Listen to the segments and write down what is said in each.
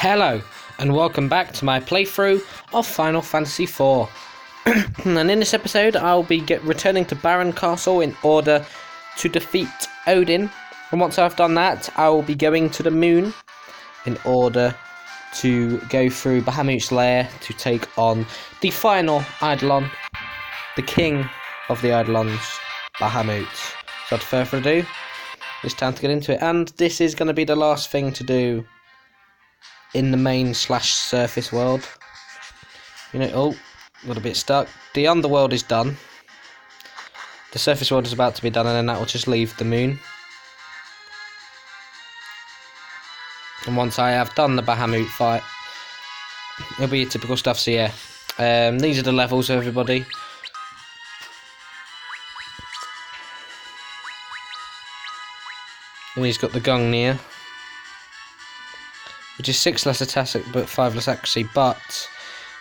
Hello, and welcome back to my playthrough of Final Fantasy IV. And in this episode, I'll be returning to Baron Castle in order to defeat Odin. And once I've done that, I will be going to the moon in order to go through Bahamut's lair to take on the final eidolon, the king of the eidolons, Bahamut. So without further ado, it's time to get into it. And this is going to be the last thing to do in the main / surface world. Got a bit stuck. The underworld is done. The surface world is about to be done, and then that will just leave the moon. And once I have done the Bahamut fight, it'll be your typical stuff. So yeah, these are the levels, everybody. And he's got the Gungnir, which is 6 less attack but 5 less accuracy, but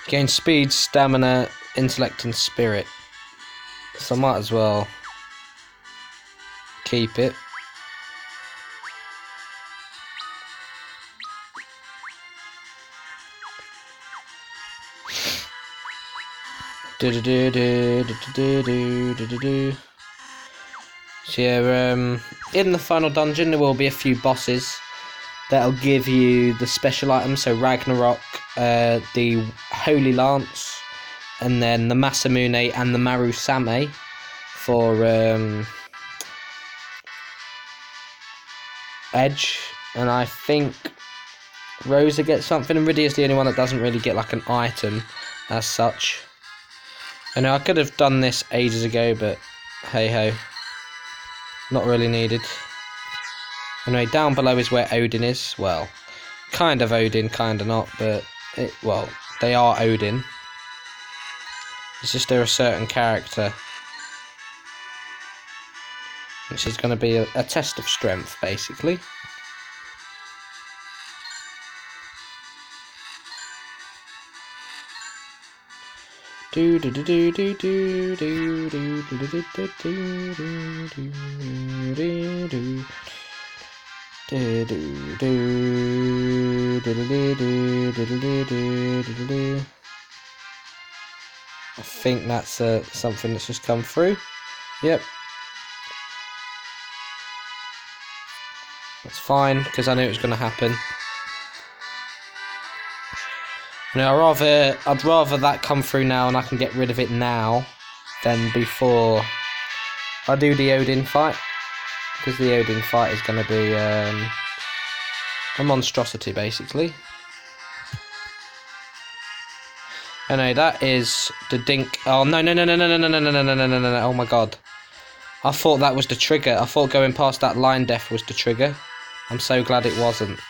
gains speed, stamina, intellect and spirit. So I might as well keep it. So yeah, in the final dungeon there will be a few bosses that'll give you the special items, so Ragnarok, the Holy Lance, and then the Masamune and the Marusame for Edge, and I think Rosa gets something, and Rydia's the only one that doesn't really get like an item as such. I know I could have done this ages ago, but hey ho, not really needed. Anyway, down below is where Odin is. Well, kind of Odin, kind of not, but they are Odin. It's just they're a certain character, which is going to be a test of strength, basically. Do do do do do do do do do do do do do. I think that's something that's just come through. Yep. That's fine, because I knew it was going to happen. Now, I'd rather that come through now and I can get rid of it now than before I do the Odin fight. Because the Odin fight is going to be a monstrosity, basically. Oh no, that is the dink. Oh no! Oh my god! I thought that was the trigger. I thought going past that line death was the trigger. I'm so glad it wasn't.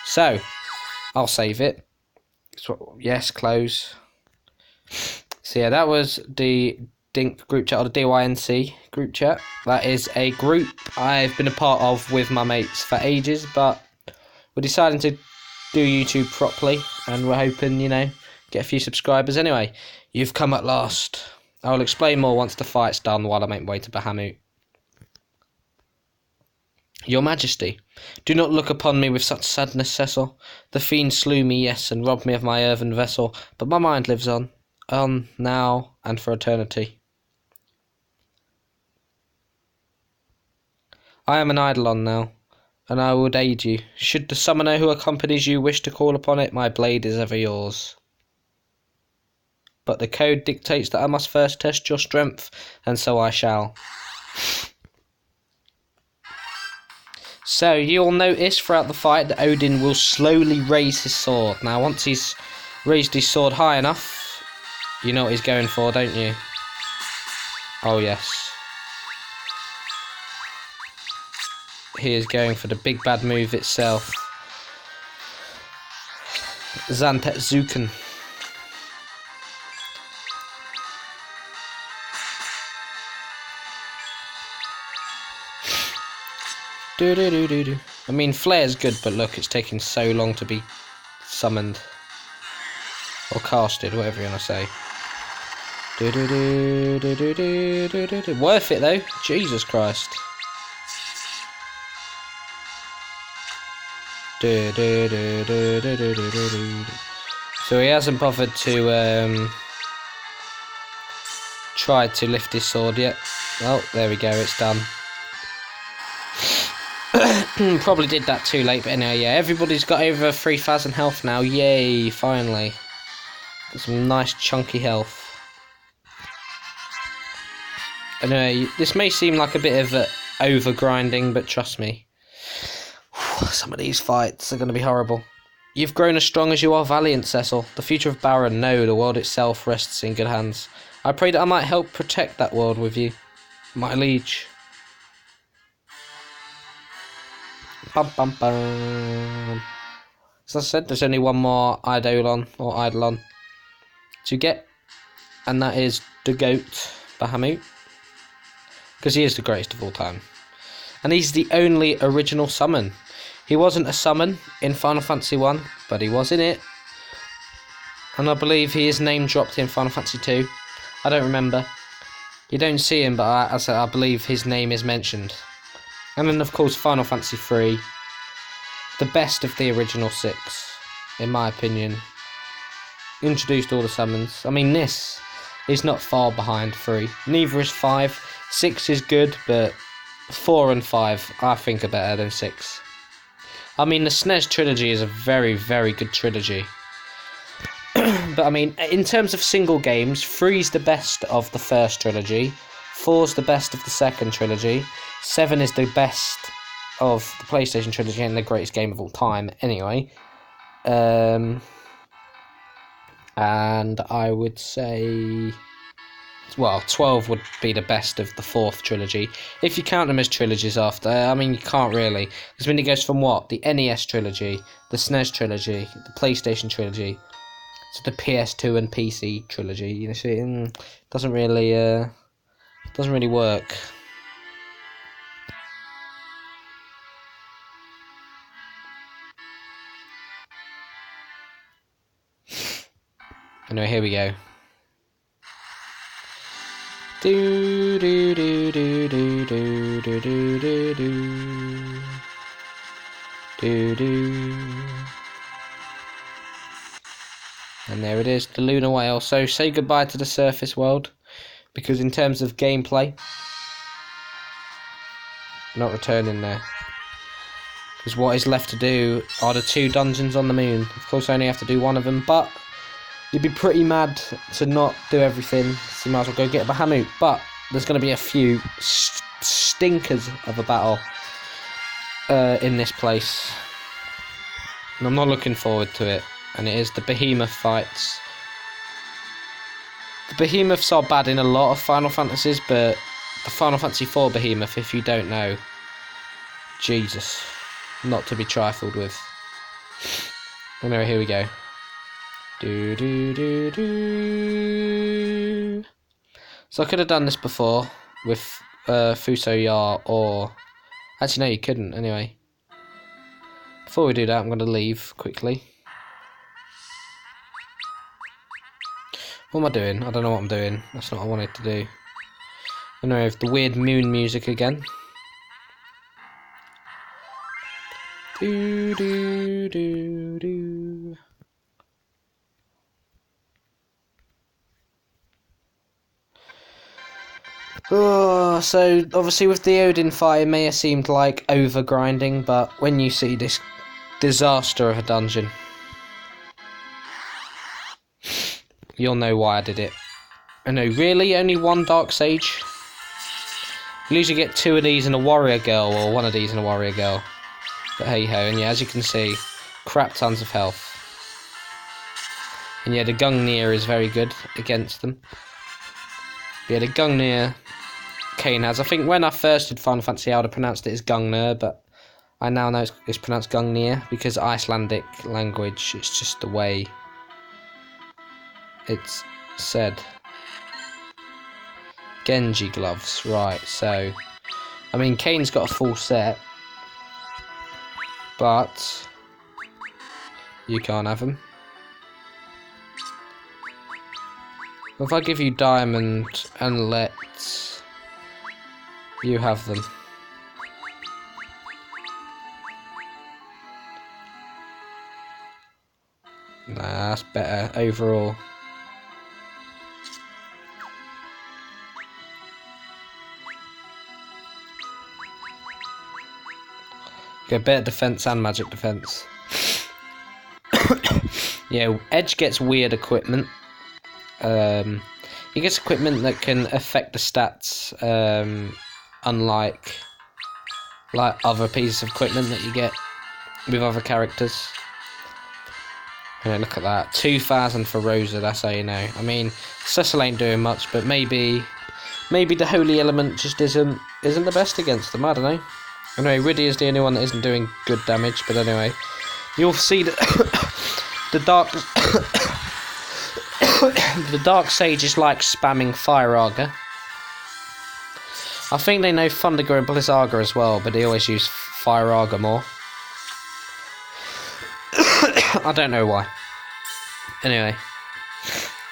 So, I'll save it. Yes, close. So yeah, that was the Dink group chat, or the DYNC group chat. That is a group I've been a part of with my mates for ages, but we're deciding to do YouTube properly, and we're hoping, get a few subscribers. Anyway, you've come at last. I will explain more once the fight's done while I make my way to Bahamut. Your Majesty, do not look upon me with such sadness, Cecil. The fiend slew me, yes, and robbed me of my earthen vessel, but my mind lives on now and for eternity. I am an eidolon now, and I would aid you. Should the summoner who accompanies you wish to call upon it, my blade is ever yours. But the code dictates that I must first test your strength, and so I shall. So, you'll notice throughout the fight that Odin will slowly raise his sword. Now, once he's raised his sword high enough, you know what he's going for, don't you? Oh, yes. He is going for the big bad move itself. Zantetsuken. I mean, Flare's good, but look, it's taking so long to be summoned. Or casted, whatever you want to say. Worth it, though. Jesus Christ. So he hasn't bothered to try to lift his sword yet. Oh, there we go, it's done. Probably did that too late, but anyway, yeah, everybody's got over 3,000 health now. Yay, finally. Got some nice chunky health. Anyway, this may seem like a bit of over grinding, but trust me, some of these fights are going to be horrible. You've grown as strong as you are valiant, Cecil. The future of Baron, no, the world itself rests in good hands. I pray that I might help protect that world with you, my liege. Bum, bum, bum. As I said, there's only one more eidolon to get, and that is the goat, Bahamut. Because he is the greatest of all time. And he's the only original summon. He wasn't a summon in Final Fantasy 1, but he was in it. And I believe he is name dropped in Final Fantasy 2. I don't remember. You don't see him, but I believe his name is mentioned. And then, of course, Final Fantasy 3. The best of the original 6, in my opinion. Introduced all the summons. I mean, this is not far behind 3. Neither is 5. 6 is good, but 4 and 5 I think are better than 6. I mean, the SNES trilogy is a very, very good trilogy. But I mean, in terms of single games, 3's the best of the first trilogy, 4's the best of the second trilogy, 7 is the best of the PlayStation trilogy and the greatest game of all time anyway. And I would say, well, 12 would be the best of the fourth trilogy. If you count them as trilogies after, I mean, you can't really. Because when it goes from what? The NES trilogy, the SNES trilogy, the PlayStation trilogy, to the PS2 and PC trilogy, you know, so it doesn't really work. Anyway, here we go. Do do do do do do do do do do do. And there it is, the lunar whale. So say goodbye to the surface world, because in terms of gameplay, not returning there. Because what is left to do are the 2 dungeons on the moon. Of course, I only have to do one of them, but you'd be pretty mad to not do everything, so you might as well go get a Bahamut. But there's going to be a few stinkers of a battle in this place. And I'm not looking forward to it. And it is the behemoth fights. The behemoths are bad in a lot of Final Fantasies, but the Final Fantasy 4 behemoth, if you don't know, Jesus, not to be trifled with. Anyway, here we go. Do do do do. So I could have done this before with Fuso Yar, or actually no, you couldn't. Anyway, before we do that, I'm going to leave quickly. What am I doing? I don't know what I'm doing. That's not what I wanted to do. Anyway, with the weird moon music again. Do do do do. Oh, so obviously with the Odin fight, it may have seemed like over grinding, but when you see this disaster of a dungeon, you'll know why I did it. I know, really? Only one Dark Sage? You usually get 2 of these and a warrior girl, or 1 of these and a warrior girl. But hey ho, and yeah, as you can see, crap tons of health. And yeah, the Gungnir is very good against them. But yeah, the Gungnir Kane has. I think when I first did Final Fantasy, I would have pronounced it as Gungnir, but I now know it's pronounced Gungnir, because Icelandic language, it's just the way it's said. Genji gloves, right, so I mean, Kane's got a full set, but you can't have them. If I give you diamond and let you have them. Nah, that's better overall. Get better defense and magic defense. Yeah, Edge gets weird equipment. He gets equipment that can affect the stats, unlike other pieces of equipment that you get with other characters. Yeah, look at that. 2,000 for Rosa, that's how you know. I mean, Cecil ain't doing much, but maybe the Holy Element just isn't the best against them, I don't know. Anyway, Riddy is the only one that isn't doing good damage, but anyway. You'll see that the Dark Sages like spamming Fire Auger. I think they know Thunderger and Blizzaga as well, but they always use Fire Auger more. I don't know why. Anyway.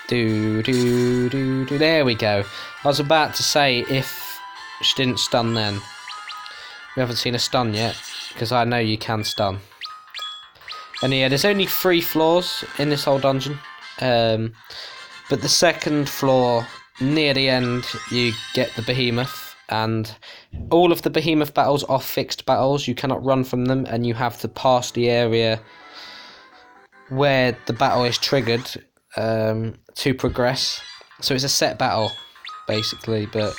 There we go. I was about to say if she didn't stun then. We haven't seen a stun yet, because I know you can stun. And yeah, there's only 3 floors in this whole dungeon. But the second floor, near the end, you get the Behemoth. And all of the Behemoth battles are fixed battles. You cannot run from them, and you have to pass the area where the battle is triggered to progress. So it's a set battle, basically, but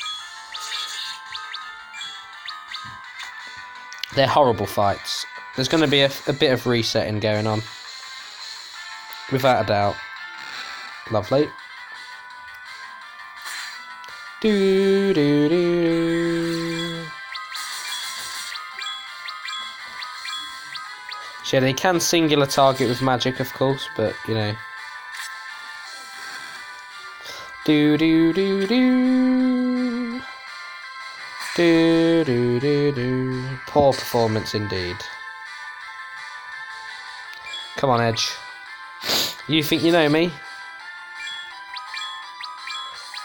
they're horrible fights. There's going to be a bit of resetting going on, without a doubt. Lovely. So yeah, they can singular target with magic, of course, but you know. Poor performance indeed. Come on, Edge. You think you know me?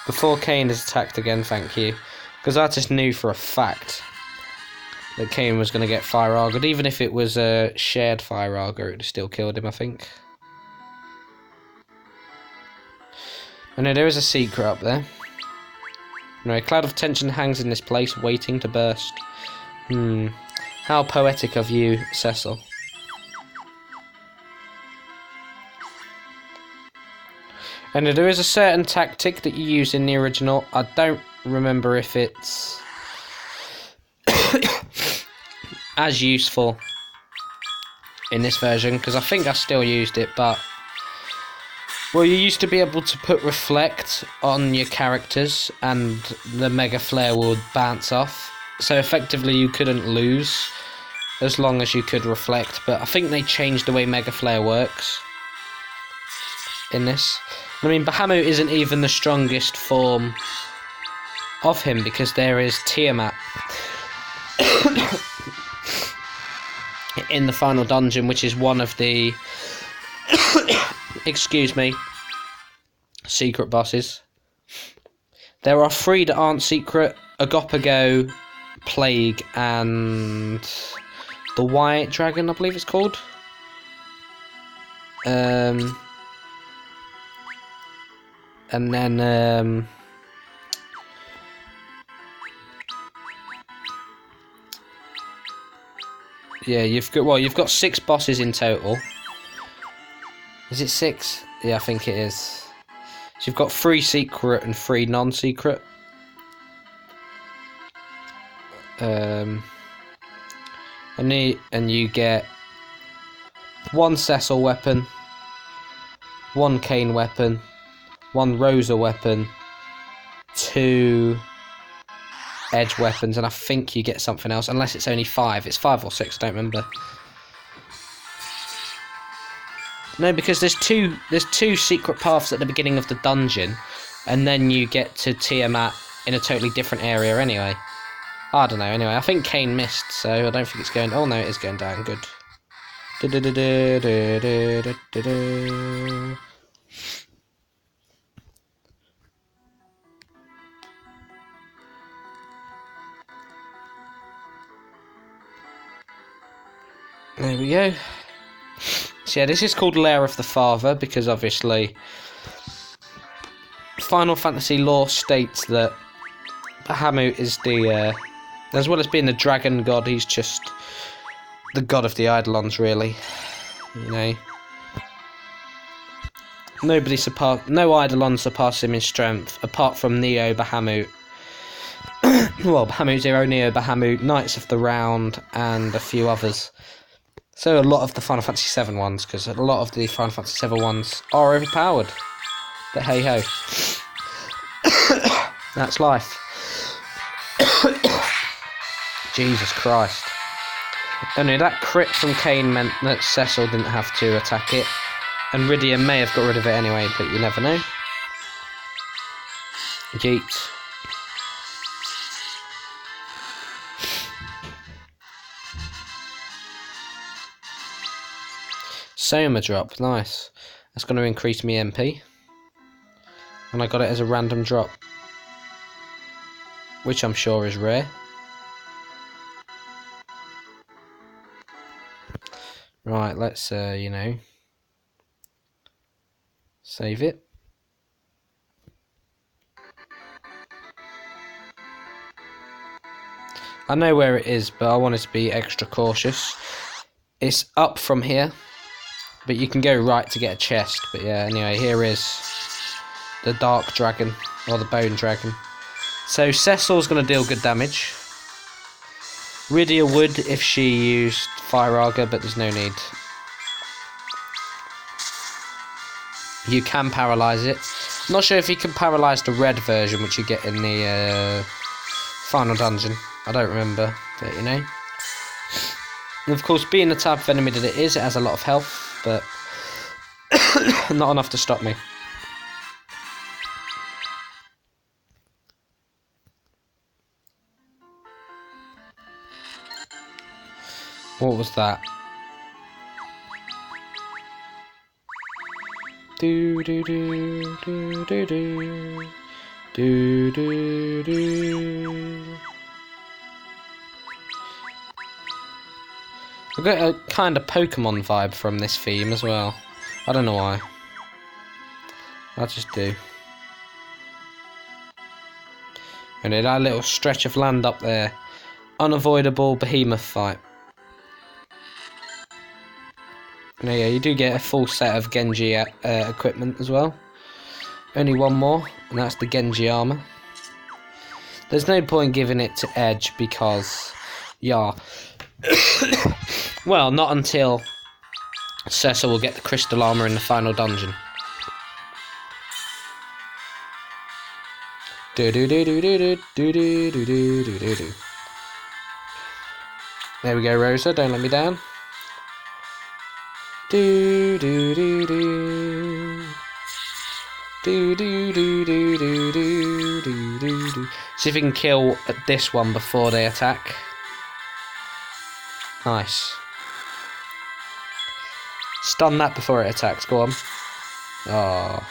Before Kane is attacked again, thank you. Because I just knew for a fact that Kane was going to get Fire Augered. Even if it was a shared Fire Auger, it would have still killed him, I think. I know there is a secret up there. No, a cloud of tension hangs in this place, waiting to burst. How poetic of you, Cecil. And there is a certain tactic that you use in the original. I don't remember if it's as useful in this version, because I think I still used it, but well, you used to be able to put reflect on your characters and the Mega Flare would bounce off, so effectively you couldn't lose as long as you could reflect, but I think they changed the way Mega Flare works in this. I mean, Bahamut isn't even the strongest form of him, because there is Tiamat in the final dungeon, which is one of the excuse me, secret bosses. There are 3 that aren't secret: Agopago, Plague, and the White Dragon, I believe it's called. And then yeah, you've got 6 bosses in total. Is it 6? Yeah, I think it is. So you've got 3 secret and 3 non-secret. And you get 1 Cecil weapon, 1 Kane weapon, 1 Rosa weapon, 2 Edge weapons, and I think you get something else, unless it's only 5. It's 5 or 6, I don't remember. No, because there's two secret paths at the beginning of the dungeon, and then you get to Tiamat in a totally different area anyway. I don't know, anyway, I think Kane missed, so I don't think it's going... Oh no, it is going down, good. There we go. So yeah, this is called Lair of the Father because obviously Final Fantasy lore states that Bahamut is the, as well as being the dragon god, he's just the god of the eidolons, really. You know, no eidolon surpass him in strength apart from Neo Bahamut. Well, Bahamut Zero, Neo Bahamut, Knights of the Round, and a few others. So a lot of the Final Fantasy VII ones, because a lot of the Final Fantasy VII ones are overpowered. But hey ho, that's life. Jesus Christ. Only that crit from Kane meant that Cecil didn't have to attack it, and Rydia may have got rid of it anyway, but you never know. Jeeps. Soma drop, nice. That's going to increase me MP. And I got it as a random drop, which I'm sure is rare. Right, let's, you know, save it. I know where it is, but I wanted to be extra cautious. It's up from here, but you can go right to get a chest. But yeah, anyway, here is the Dark Dragon, or the Bone Dragon. So Cecil's going to deal good damage. Rydia would if she used Fire Arga, but there's no need. You can paralyse it. I'm not sure if you can paralyse the red version, which you get in the final dungeon. I don't remember, but you know. And of course, being the type of enemy that it is, it has a lot of health, but not enough to stop me. What was that? Do do do do do do do do do. I get a kind of Pokemon vibe from this theme as well. I don't know why. I just do. And that little stretch of land up there. Unavoidable behemoth fight. And yeah, you do get a full set of Genji equipment as well. Only one more, and that's the Genji armor. There's no point giving it to Edge because, yeah. Well, not until Cecil will get the crystal armor in the final dungeon. Do do do do do do do do do do do do. There we go, Rosa. Don't let me down. Do do do do. Do do do do do do do do do. See if we can kill this one before they attack. Nice. Stun that before it attacks. Go on. Oh,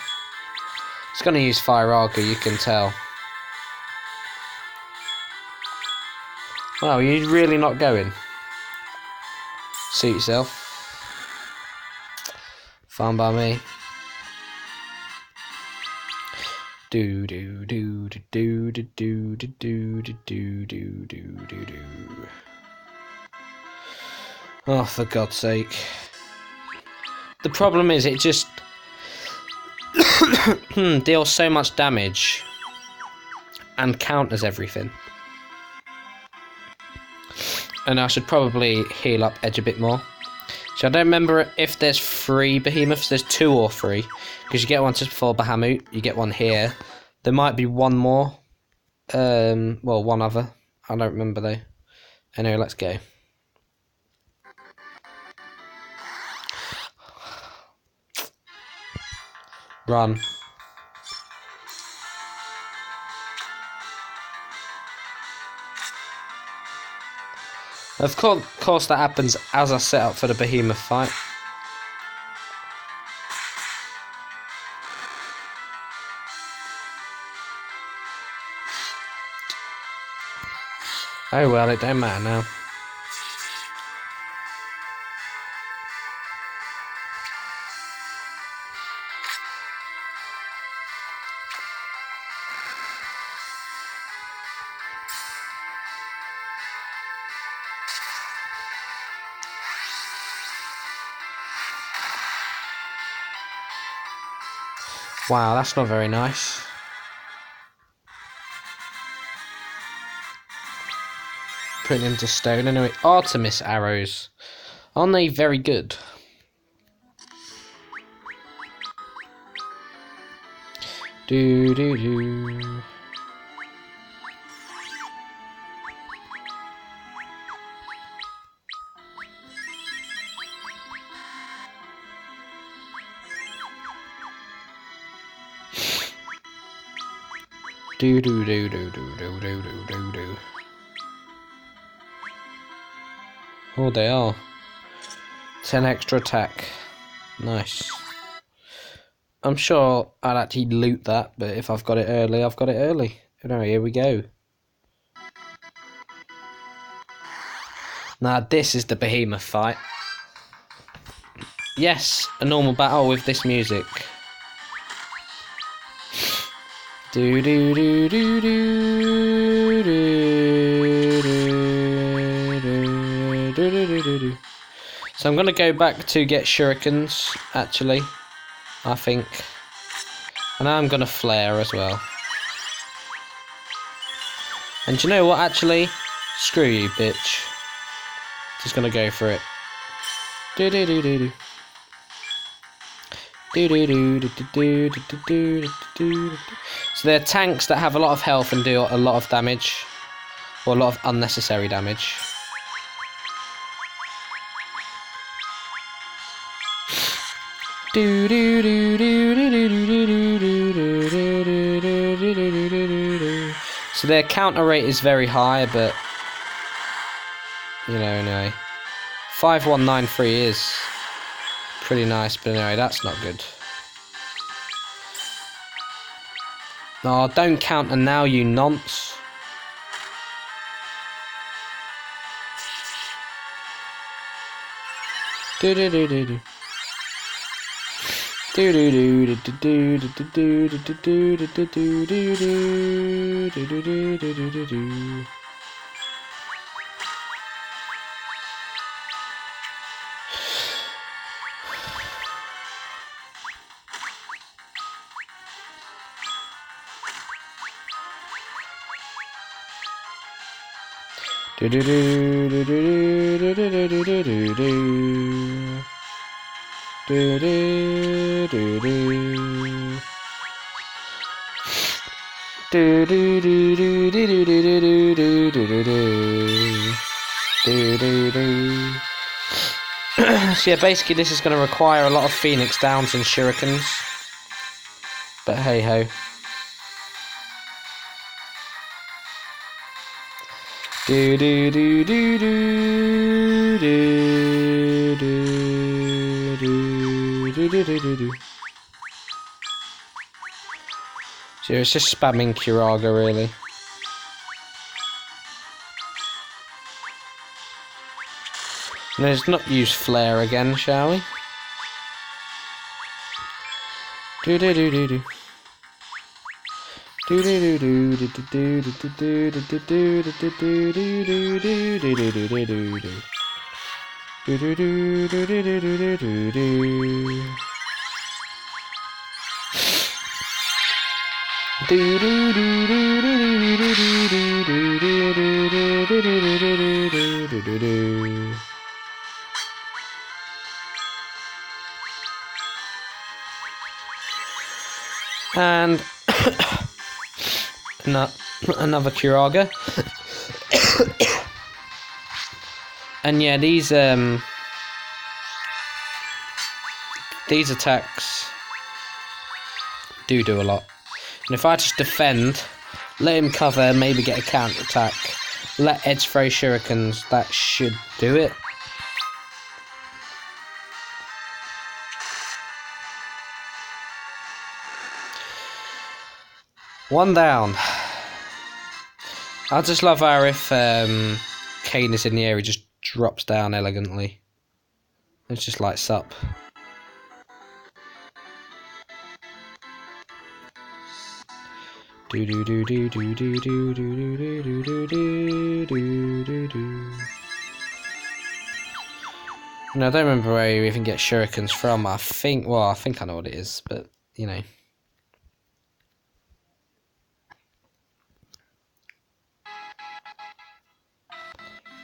it's gonna use Fire Arga, you can tell. Wow, you're really not going. Suit yourself. Fine by me. Do do do do do do do do do do do do do do. Oh, for God's sake! The problem is, it just deals so much damage and counters everything. And I should probably heal up Edge a bit more. So I don't remember if there's 3 behemoths. There's 2 or 3. Because you get one just before Bahamut. You get one here. There might be one more. Well, one other. I don't remember though. Anyway, let's go. Run. Of course that happens as I set up for the behemoth fight. Oh well, it don't matter now. Wow, that's not very nice. Putting him to stone. Anyway, Artemis arrows. Aren't they very good? Do do do. Do do do do do do do do do do. Oh, they are. 10 extra attack. Nice. I'm sure I'd actually loot that, but if I've got it early, I've got it early. Anyway, here we go. Now, this is the behemoth fight. Yes, a normal battle with this music. Do do do do do do do do do do. So I'm gonna go back to get shurikens, actually. I think. And I'm gonna flare as well. And do you know what, actually? Screw you, bitch. Just gonna go for it. Do do do do do. Do do do do do do do do do. So they're tanks that have a lot of health and do a lot of damage, or a lot of unnecessary damage. Do do do do do do do do do do do do do. So their counter rate is very high, but you know, anyway. 5193 is pretty nice, but anyway, that's not good. No, don't counter now, you nonce. Do do do do do. Do do do do do do do do do do do do do do do do do. Do do do do do do do do do do do. Do do do do. Do do do do do do do do do do do. Do do do. So yeah, basically this is going to require a lot of Phoenix Downs and Shurikens. But hey ho. Do do do do do do do do do do do do. So it's just spamming Kuraga really. Let's not use flare again, shall we? Do do do do do. Do do do do do do do do do do do do do do do do do do do do. Do do do do do do do do do. Do do do do do do do do do do do. And another Kuraga. And yeah, these attacks do a lot. And if I just defend, let him cover, maybe get a counter attack, let Edge throw shurikens, that should do it. One down. I just love how if Kane is in the air, he just drops down elegantly. It just lights up. Do do do do do do do do do do do do do do do. I don't remember where you even get shurikens from. I think I know what it is, but you know.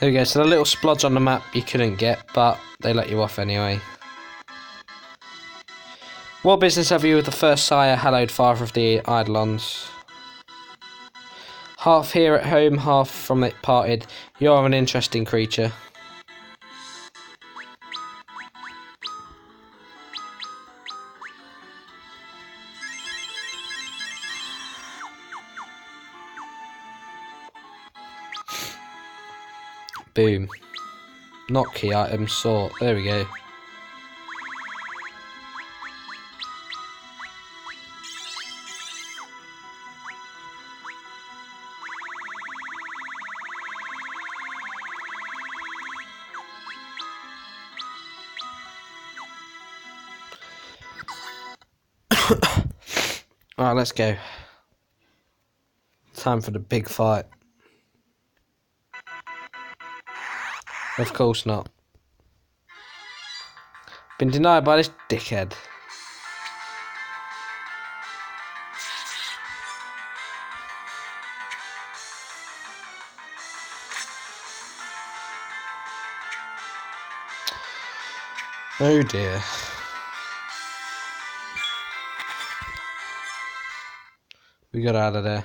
There we go, so the little splodge on the map you couldn't get, but they let you off anyway. What business have you with the first sire, hallowed father of the eidolons? Half here at home, half from it parted. You are an interesting creature. Boom. Not key item, sort. There we go. Alright, let's go. Time for the big fight. Of course not. Been denied by this dickhead. Oh dear. We got out of there.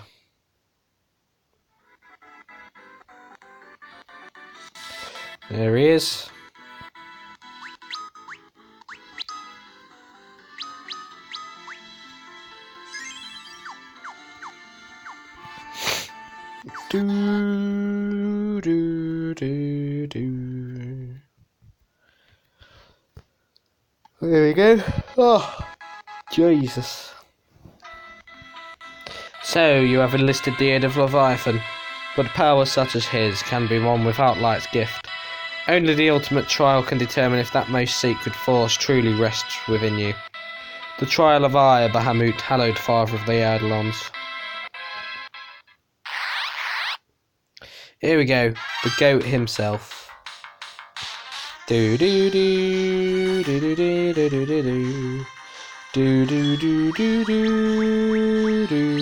There he is. Do, do, do, do. There we go. Oh, Jesus. So, you have enlisted the aid of Leviathan, but power such as his can be won without Light's gift. Only the ultimate trial can determine if that most sacred force truly rests within you. The trial of I, Bahamut, hallowed father of the eidolons. Here we go, the goat himself. Do do do do do do do do do. Do do do do do do.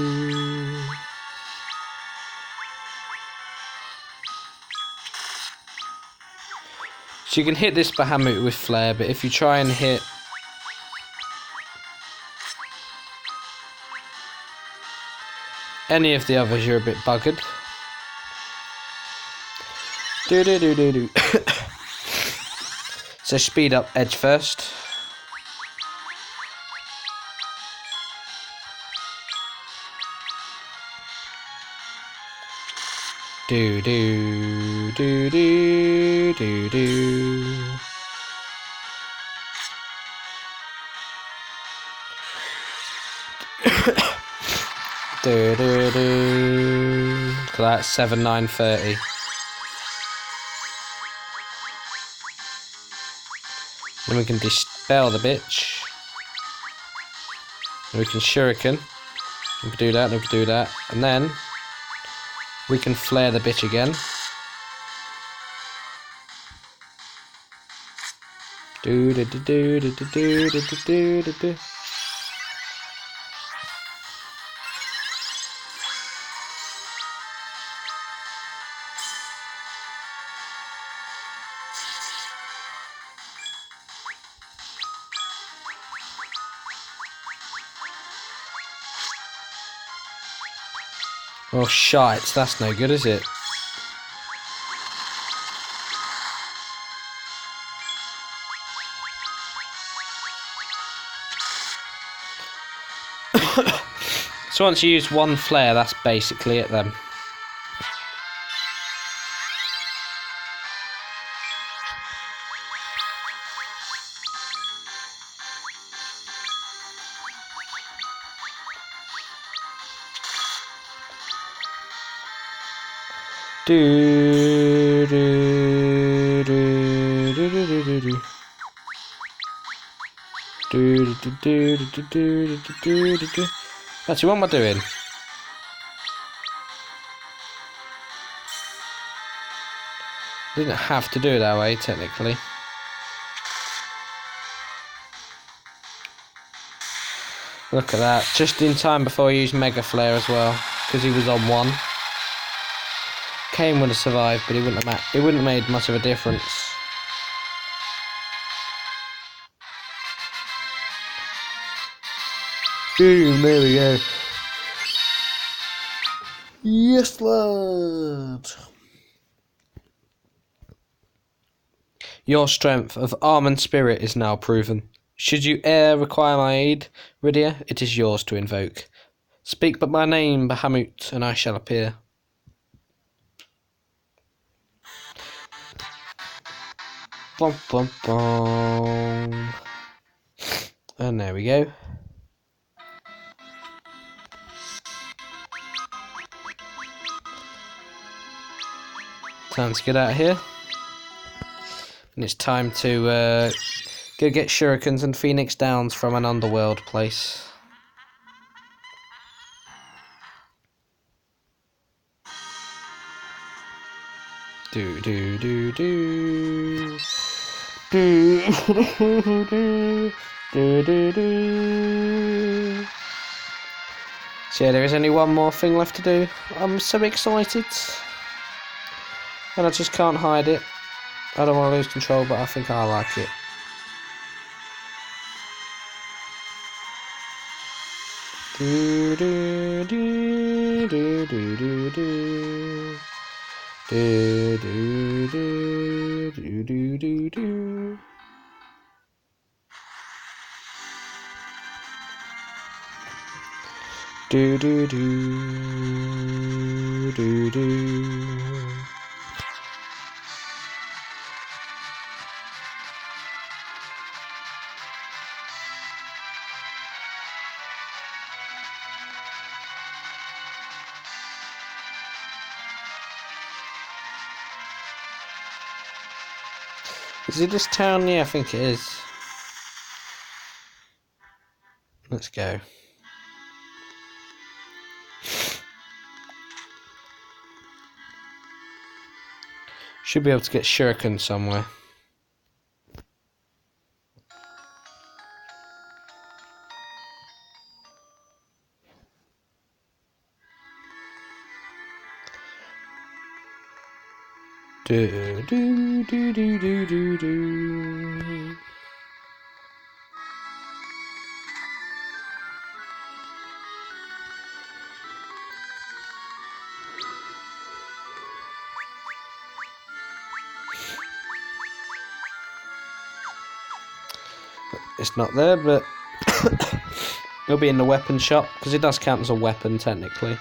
So you can hit this Bahamut with flare, but if you try and hit any of the others, you're a bit buggered. Do do do do do. So speed up edge first. Do do do do do do. Do do do. Look at that, 7, 9, 30. Then we can dispel the bitch. And we can shuriken. We can do that, we can do that. And then we can flare the bitch again. Do do do do do do do do do do. Oh shite, that's no good, is it? So once you use one flare, that's basically it then. Do do do do do do do do. Do do do do do do do do. Actually, what am I doing? Didn't have to do it that way, technically. Look at that, just in time before I used Mega Flare as well, because he was on 1. Kane would have survived, but he wouldn't have made much of a difference. Boom, there we go. Yes, lad. Your strength of arm and spirit is now proven. Should you e'er require my aid, Rydia, it is yours to invoke. Speak but my name, Bahamut, and I shall appear. Bum, bum, bum. And there we go. Time to get out of here. And it's time to go get shurikens and phoenix downs from an underworld place. Do do do do do do do do do. So yeah, there is only one more thing left to do. I'm so excited, and I just can't hide it. I don't want to lose control, but I think I like it. Do do do do do do do. Do do do do do do do. Do do do do do. Is it this town? Yeah, I think it is. Let's go. Should be able to get shuriken somewhere. Do do do do do do do. It's not there, but it'll be in the weapon shop because it does count as a weapon technically.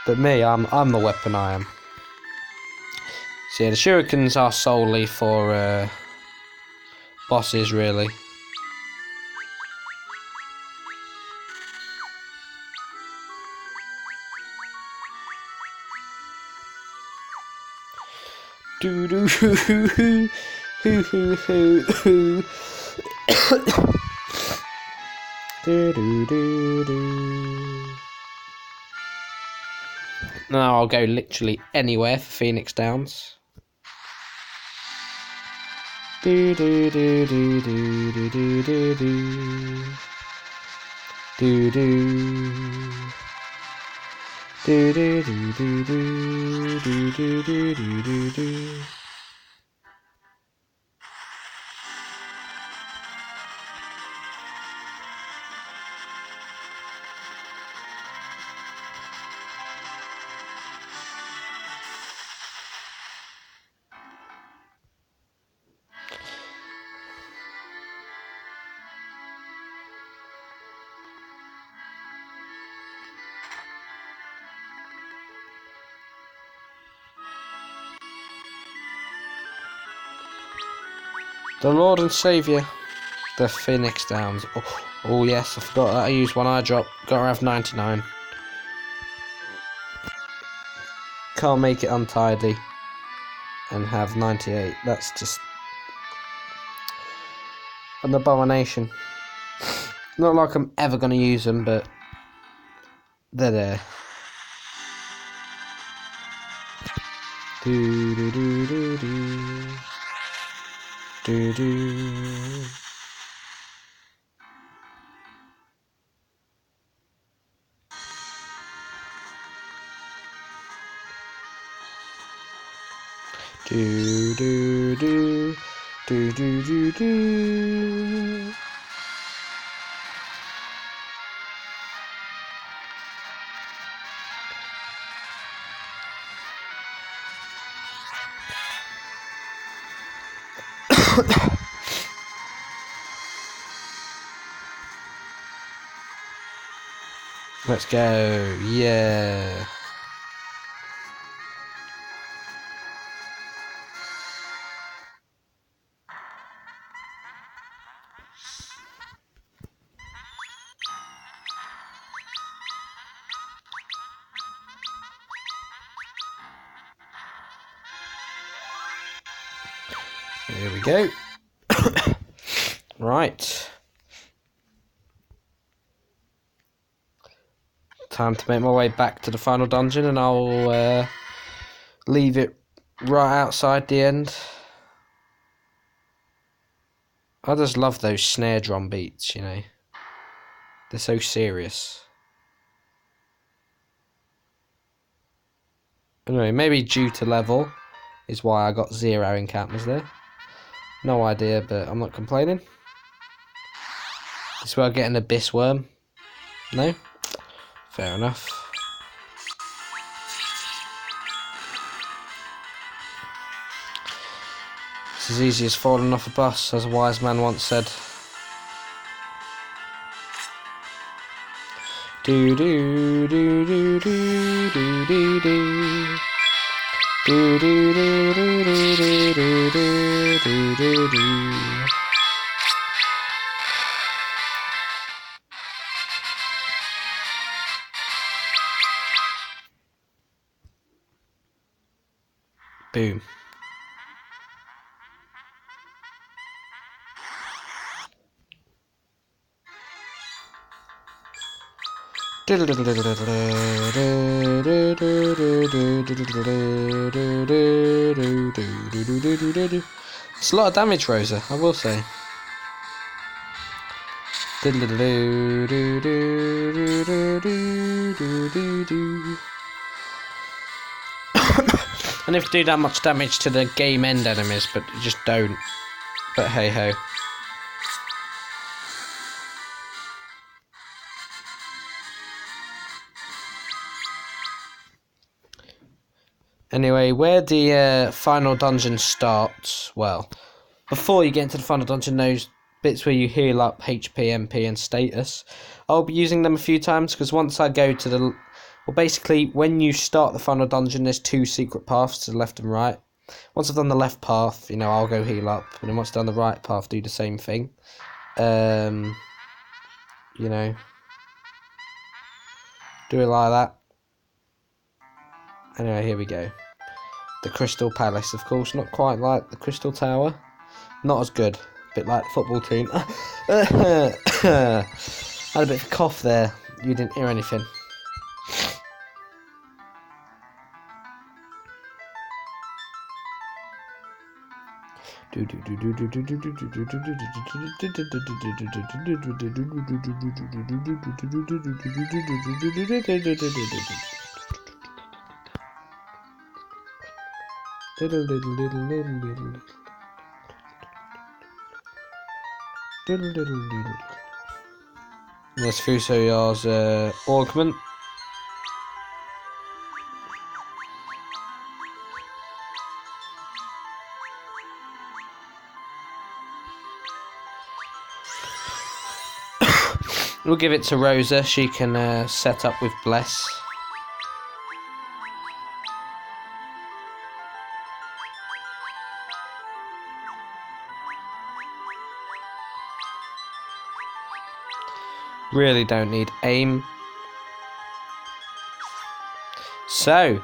But me, I'm the weapon. I am. So yeah, the shurikens are solely for bosses, really. Do do hoo hoo hoo hoo hoo hoo hoo. Do do do do. Now I'll go literally anywhere for Phoenix Downs. Do do do do do do do do do. Do do. Do do do do do do do do do do. The Lord and Saviour, the Phoenix Downs. Oh yes, I forgot that I used one eye drop. Gotta have 99. Can't make it untidy and have 98. That's just an abomination. Not like I'm ever gonna use them, but they're there. Do do do do do. Do do. Do do do do do do do. Let's go. Yeah. Here we go. Right. Time to make my way back to the final dungeon, and I'll leave it right outside the end. I just love those snare drum beats, you know. They're so serious. Anyway, maybe due to level is why I got 0 encounters there. No idea, but I'm not complaining. Is where I get an abyss worm? No? Fair enough. It's as easy as falling off a bus, as a wise man once said. Do do do do do do do do. Do do do do do do do do do do. Boom. It's a lot of damage, Rosa, I will say. And if you do that much damage to the game end enemies, but you just don't. But hey ho. Anyway, where the final dungeon starts, well, before you get into the final dungeon, those bits where you heal up HP, MP and status, I'll be using them a few times, because once I go to the... Well, basically, when you start the final dungeon, there's 2 secret paths to the left and right. Once I've done the left path, you know, I'll go heal up, and then once I've done the right path, do the same thing. You know, do it like that. Anyway, here we go. The Crystal Palace, of course, not quite like the Crystal Tower. Not as good. A bit like the football team. Had a bit of a cough there. You didn't hear anything. There's Fusoyar's augment. We'll give it to Rosa. She can set up with Bless. Really don't need aim. So,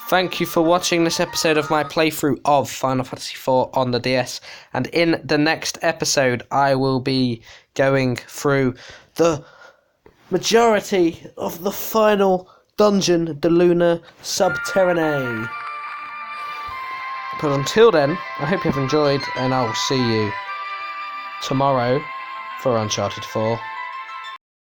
thank you for watching this episode of my playthrough of Final Fantasy IV on the DS. And in the next episode, I will be going through the majority of the final dungeon, the Lunar Subterrane. But until then, I hope you have enjoyed, and I will see you tomorrow for Uncharted 4.